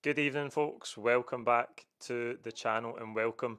Good evening, folks. Welcome back to the channel and welcome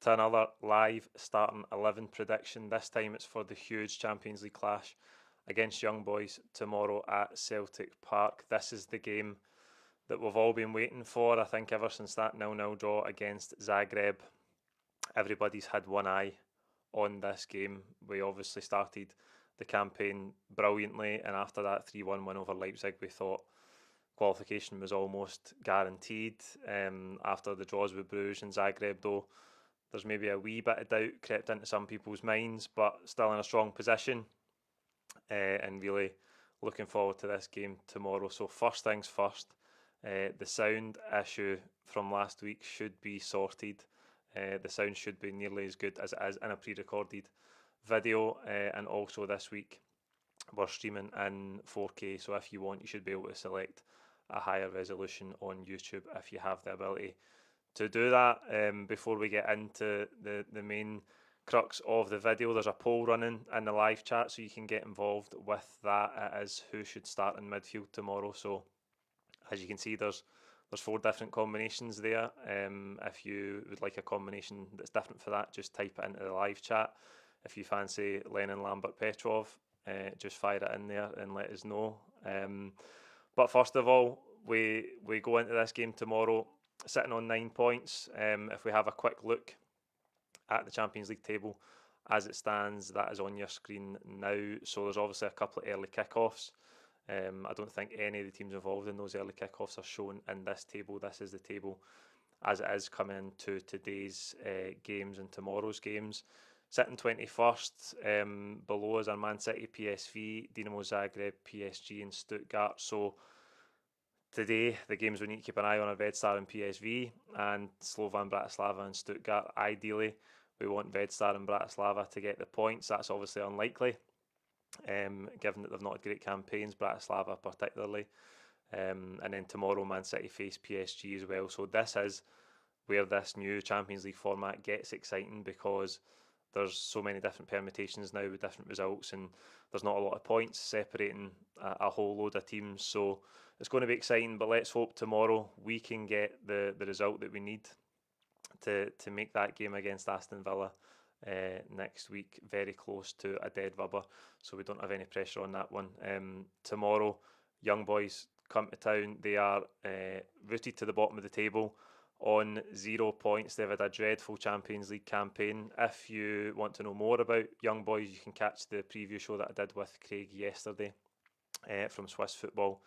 to another live starting 11 prediction. This time it's for the huge Champions League clash against Young Boys tomorrow at Celtic Park. This is the game that we've all been waiting for, I think, ever since that 0-0 draw against Zagreb. Everybody's had one eye on this game. We obviously started the campaign brilliantly, and after that 3-1 win over Leipzig, we thought qualification was almost guaranteed. After the draws with Bruges and Zagreb, though, there's maybe a wee bit of doubt crept into some people's minds, but still in a strong position, and really looking forward to this game tomorrow. So first things first, the sound issue from last week should be sorted. The sound should be nearly as good as it is in a pre-recorded video, and also this week we're streaming in 4K, so if you want, you should be able to select a higher resolution on YouTube if you have the ability to do that. Before we get into the main crux of the video, there's a poll running in the live chat, so you can get involved with that. It is who should start in midfield tomorrow. So as you can see, there's 4 different combinations there. If you would like a combination that's different for that, just type it into the live chat. If you fancy Lennon, Lambert, Petrov, just fire it in there and let us know. But first of all, we go into this game tomorrow sitting on 9 points. If we have a quick look at the Champions League table as it stands, that is on your screen now. So there's obviously a couple of early kickoffs. I don't think any of the teams involved in those early kickoffs are shown in this table. This is the table as it is coming into today's games and tomorrow's games. Sitting 21st, below us are Man City, PSV, Dinamo Zagreb, PSG and Stuttgart. So today, the games we need to keep an eye on are Red Star and PSV, and Slovan Bratislava and Stuttgart. Ideally, we want Red Star and Bratislava to get the points. That's obviously unlikely, given that they've not had great campaigns, Bratislava particularly. And then tomorrow, Man City face PSG as well. So this is where this new Champions League format gets exciting, because there's so many different permutations now with different results, and there's not a lot of points separating a whole load of teams. So it's going to be exciting, but let's hope tomorrow we can get the result that we need to make that game against Aston Villa next week very close to a dead rubber, so we don't have any pressure on that one. Tomorrow, Young Boys come to town. They are rooted to the bottom of the table on 0 points. They've had a dreadful Champions League campaign. If you want to know more about Young Boys, you can catch the preview show that I did with Craig yesterday from Swiss Football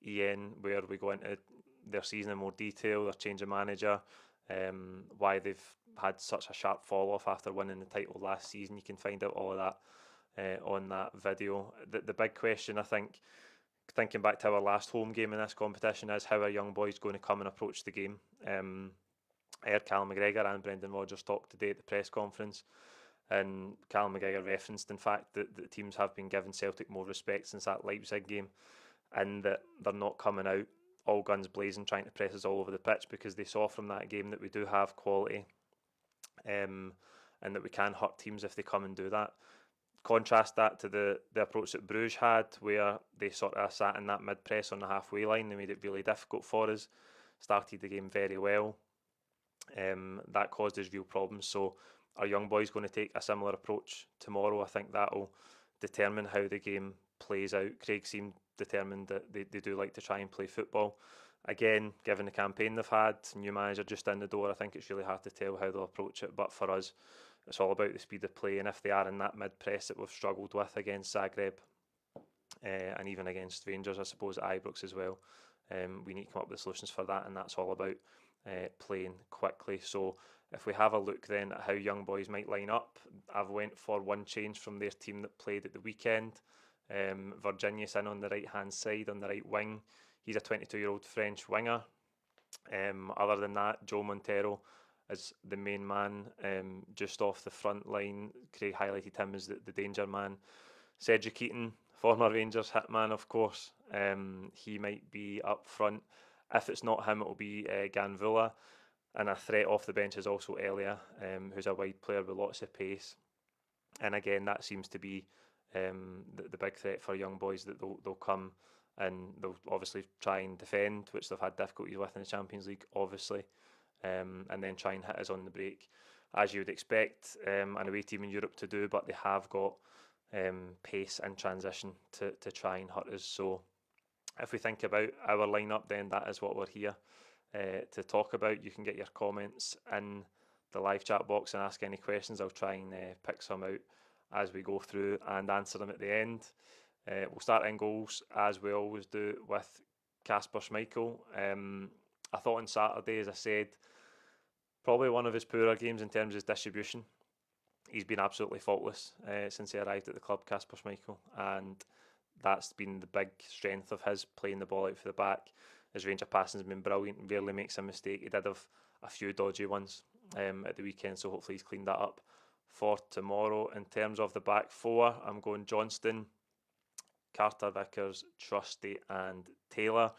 EN, where we go into their season in more detail, their change of manager, why they've had such a sharp fall off after winning the title last season. You can find out all of that on that video. The big question, I think, thinking back to our last home game in this competition, is how are Young Boys going to come and approach the game? I heard Callum McGregor and Brendan Rodgers talk today at the press conference, and Callum McGregor referenced, in fact, that the teams have been giving Celtic more respect since that Leipzig game, and that they're not coming out all guns blazing trying to press us all over the pitch, because they saw from that game that we do have quality, and that we can hurt teams if they come and do that. Contrast that to the approach that Bruges had, where they sort of sat in that mid-press on the halfway line. They made it really difficult for us, started the game very well. That caused us real problems. So are Young Boys going to take a similar approach tomorrow? I think that will determine how the game plays out. Craig seemed determined that they do like to try and play football. Again, given the campaign they've had, new manager just in the door, I think it's really hard to tell how they'll approach it. But for us, it's all about the speed of play, and if they are in that mid-press that we've struggled with against Zagreb, and even against Rangers, I suppose, at Ibrox as well, we need to come up with solutions for that, and that's all about playing quickly. So if we have a look then at how Young Boys might line up, I've went for one change from their team that played at the weekend. Virginius in on the right-hand side, on the right wing. He's a 22-year-old French winger. Other than that, Joe Montero is the main man, just off the front line. Craig highlighted him as the danger man. Cedric Keaton, former Rangers hitman, of course, he might be up front. If it's not him, it'll be Ganvula, and a threat off the bench is also Elia, who's a wide player with lots of pace. And again, that seems to be the big threat for Young Boys, that they'll come and they'll obviously try and defend, which they've had difficulties with in the Champions League, obviously, and then try and hit us on the break, as you would expect an away team in Europe to do, but they have got pace and transition to try and hurt us. So if we think about our lineup, then that is what we're here to talk about. You can get your comments in the live chat box and ask any questions. I'll try and pick some out as we go through and answer them at the end. We'll start in goals, as we always do, with Kasper Schmeichel. I thought on Saturday, as I said, probably one of his poorer games in terms of his distribution. He's been absolutely faultless since he arrived at the club, Kasper Schmeichel, and that's been the big strength of his, playing the ball out for the back. His range of passing has been brilliant, rarely makes a mistake. He did have a few dodgy ones at the weekend, so hopefully he's cleaned that up for tomorrow. In terms of the back four, I'm going Johnston, Carter Vickers, Trusty and Taylor.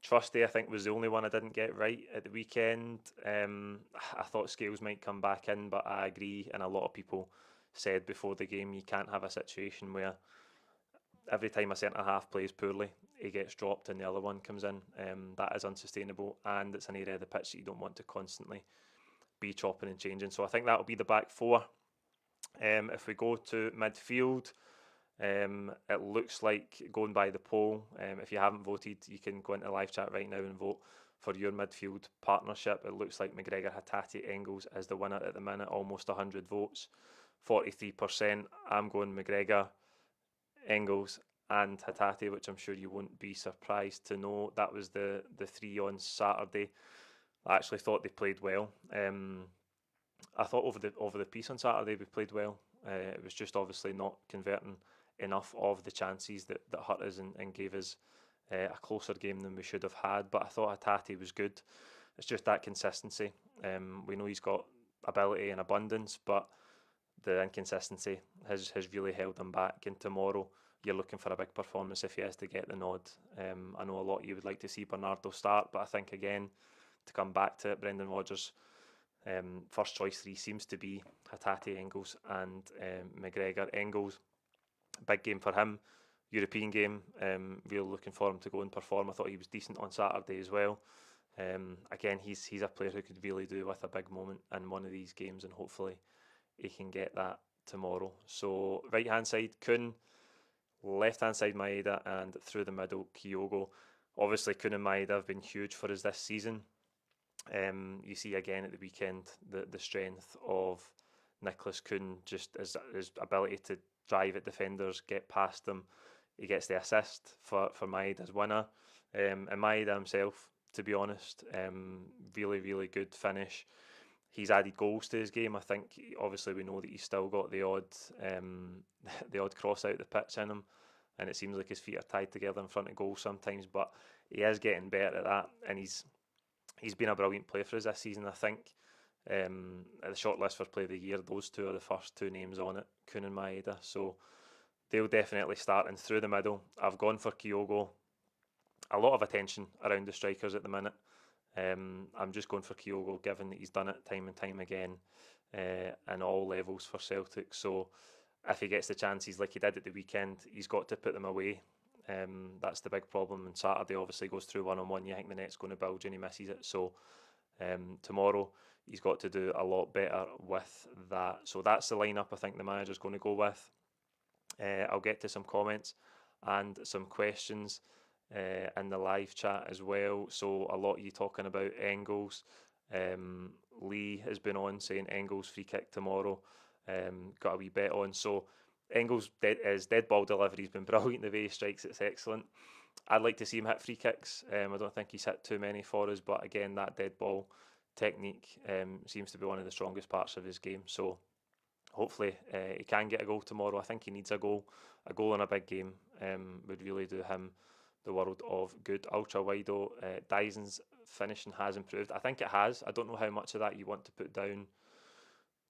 Trusty, I think, was the only one I didn't get right at the weekend. I thought Scales might come back in, but I agree, and a lot of people said before the game, you can't have a situation where every time a centre-half plays poorly, he gets dropped and the other one comes in. That is unsustainable, and it's an area of the pitch that you don't want to constantly be chopping and changing. So I think that'll be the back four. If we go to midfield, it looks like, going by the poll, if you haven't voted, you can go into the live chat right now and vote for your midfield partnership. It looks like McGregor, Hatate, Engels is the winner at the minute, almost 100 votes, 43%. I'm going McGregor, Engels and Hatate, which I'm sure you won't be surprised to know. That was the three on Saturday. I actually thought they played well. I thought over the piece on Saturday we played well. It was just obviously not converting enough of the chances that hurt us and gave us a closer game than we should have had. But I thought Hatate was good. It's just that consistency. We know he's got ability in abundance, but the inconsistency has really held him back. And tomorrow you're looking for a big performance if he has to get the nod. I know a lot of you would like to see Bernardo start, but I think, again, to come back to it, Brendan Rodgers' first choice three seems to be Hatate, Engels and McGregor. Engels, big game for him, European game, really looking for him to go and perform. I thought he was decent on Saturday as well. Again, he's a player who could really do with a big moment in one of these games, and hopefully he can get that tomorrow. So right hand side, Kuhn, left hand side, Maeda, and through the middle, Kyogo. Obviously, Kuhn and Maeda have been huge for us this season. You see again at the weekend the strength of Nicholas Kuhn, just his ability to drive at defenders, get past them. He gets the assist for Maeda's winner. And Maeda himself, to be honest, really, really good finish. He's added goals to his game. I think, obviously, we know that he's still got the odd cross out the pitch in him, and it seems like his feet are tied together in front of goal sometimes, but he is getting better at that, and he's been a brilliant player for us this season. I think at the short list for Player of the Year, those two are the first two names on it, Kuhn and Maeda, so they'll definitely start. And through the middle, I've gone for Kyogo. A lot of attention around the strikers at the minute. I'm just going for Kyogo, given that he's done it time and time again in all levels for Celtic. So if he gets the chances like he did at the weekend, he's got to put them away. That's the big problem. And Saturday obviously goes through one-on-one. You think the net's going to bulge and he misses it. So tomorrow he's got to do a lot better with that. So that's the lineup I think the manager's going to go with. I'll get to some comments and some questions in the live chat as well. So a lot of you talking about Engels. Lee has been on saying Engels free kick tomorrow. Got a wee bet on. So Engels, his dead ball delivery has been brilliant. The way he strikes, it's excellent. I'd like to see him hit free kicks. I don't think he's hit too many for us, but again, that dead ball technique seems to be one of the strongest parts of his game. So hopefully he can get a goal tomorrow. I think he needs a goal. A goal in a big game would really do him the world of good. Ultra Wido, Dyson's finishing has improved. I think it has. I don't know how much of that you want to put down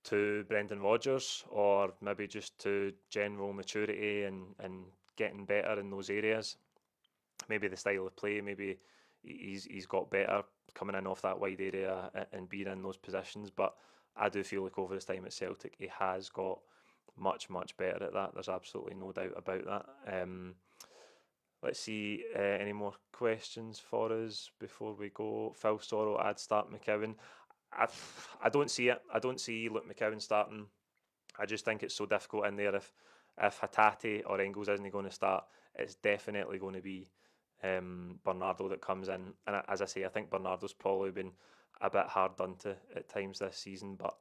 to Brendan Rodgers, or maybe just to general maturity and getting better in those areas. Maybe the style of play, maybe he's got better coming in off that wide area and being in those positions. But I do feel like over his time at Celtic, he has got much, much better at that. There's absolutely no doubt about that. Let's see any more questions for us before we go. Phil Sorrow, I'd start McCowan. I don't see it. I don't see Luke McCowan starting. I just think it's so difficult in there. If Hatate or Engels isn't going to start, it's definitely going to be Bernardo that comes in. And as I say, I think Bernardo's probably been a bit hard done to at times this season. But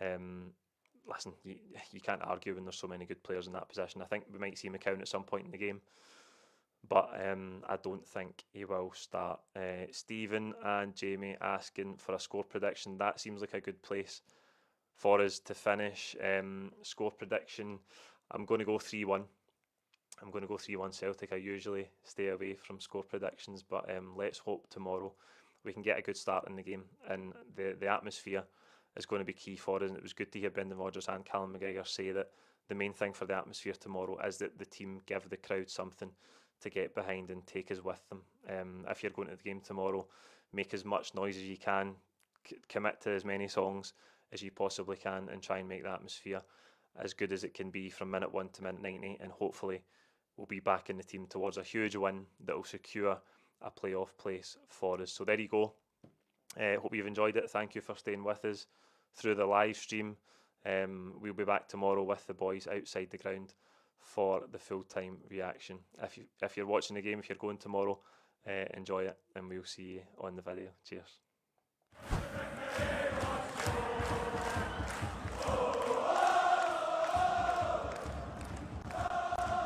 listen, you can't argue when there's so many good players in that position. I think we might see McCown at some point in the game, but I don't think he will start. Stephen and Jamie asking for a score prediction. That seems like a good place for us to finish. Score prediction, I'm going to go 3-1. I'm going to go 3-1 Celtic. I usually stay away from score predictions, but let's hope tomorrow we can get a good start in the game. And the atmosphere is going to be key for us. And it was good to hear Brendan Rodgers and Callum McGregor say that the main thing for the atmosphere tomorrow is that the team give the crowd something to get behind and take us with them. If you're going to the game tomorrow, make as much noise as you can, commit to as many songs as you possibly can, and try and make the atmosphere as good as it can be from minute 1 to minute 90, and hopefully we'll be back in the team towards a huge win that will secure a playoff place for us. So there you go. Hope you've enjoyed it. Thank you for staying with us through the live stream. We'll be back tomorrow with the boys outside the ground for the full-time reaction. If you're watching the game, if you're going tomorrow, enjoy it, and we'll see you on the video. Cheers.